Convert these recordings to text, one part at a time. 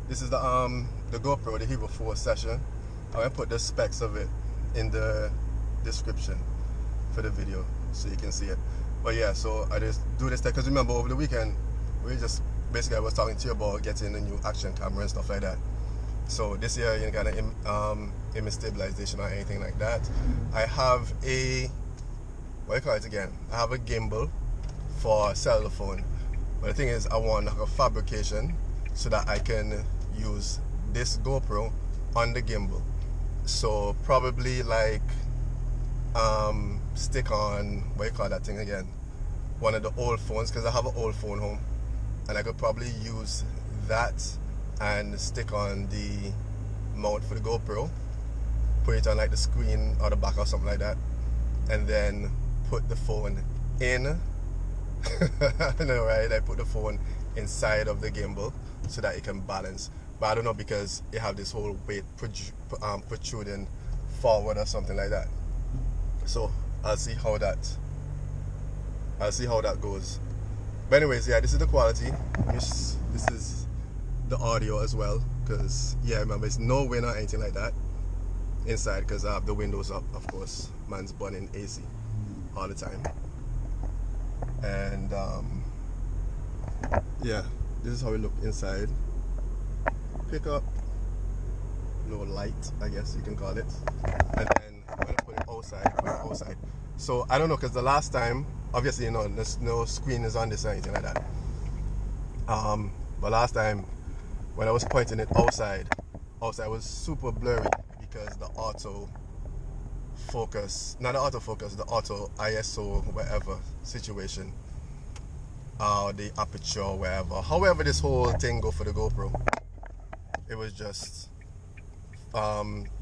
This is the GoPro, the HERO4 session. I'm gonna put the specs of it in the description for the video so you can see it. But yeah, so I just do this because remember over the weekend we just basically I was talking to you about getting a new action camera and stuff like that. So this year you ain't got an image stabilization or anything like that. I have a, what do you call it again? I have a gimbal for cellular phone. But the thing is, I want like a fabrication so that I can use this GoPro on the gimbal. So probably like stick on, what do you call that thing again? One of the old phones, because I have an old phone home, and I could probably use that and stick on the mount for the GoPro, put it on like the screen or the back or something like that, and then put the phone in. I know, right? I put the phone inside of the gimbal so that it can balance. But I don't know, because it have this whole weight protruding forward or something like that. So I'll see how that goes. But anyways, yeah, this is the quality. This is the audio as well, because yeah, remember it's no wind or anything like that inside, because I have the windows up, of course. Man's burning AC all the time. And yeah, this is how it look inside. Pick up, no light, I guess you can call it. And then I'm gonna put it outside, So I don't know, because the last time, obviously, you know, there's no screen is on this or anything like that. But last time when I was pointing it outside was super blurry because the auto focus, not the autofocus, the auto ISO whatever situation, the aperture or wherever, however this whole thing go for the GoPro, it was just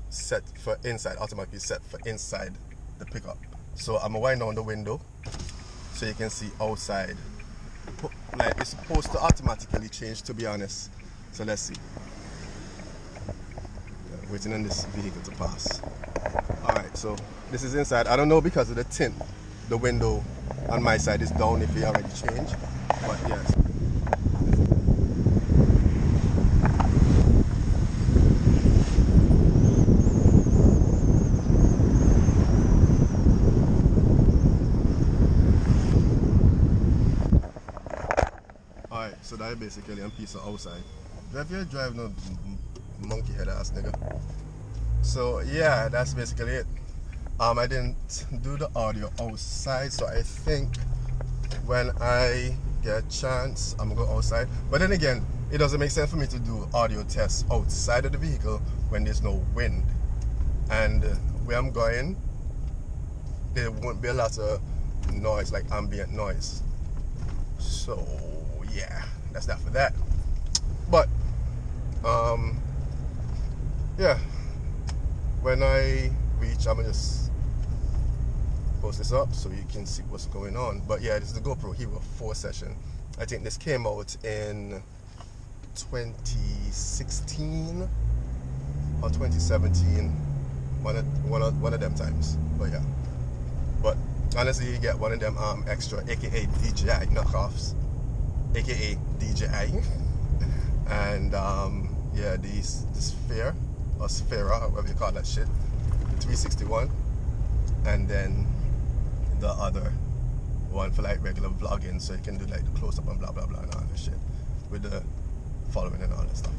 set for inside, automatically set for inside the pickup. So I'm gonna wind down the window so you can see outside. Like it's supposed to automatically change, to be honest. So let's see. Yeah, waiting on this vehicle to pass. Alright, so this is inside. I don't know, because of the tint, the window on my side is down if it already changed. But yes. Alright, so that is basically a piece of outside. Drive your drive no monkey head ass nigga. So yeah, that's basically it. I didn't do the audio outside, so I think when I get a chance I'm gonna go outside. But then again, it doesn't make sense for me to do audio tests outside of the vehicle when there's no wind. And where I'm going, there won't be a lot of noise, like ambient noise. So yeah, that's that for that. But yeah, when I reach, I'm gonna just post this up so you can see what's going on. But yeah, this is the GoPro HERO4 session. I think this came out in 2016 or 2017, one of them times. But yeah, but honestly, you get one of them extra, aka DJI knockoffs, aka DJI. And yeah, the sphere or Sphera, or whatever you call that shit, the 361, and then the other one for like regular vlogging, so you can do like the close up and blah blah blah and all that shit with the following and all that stuff.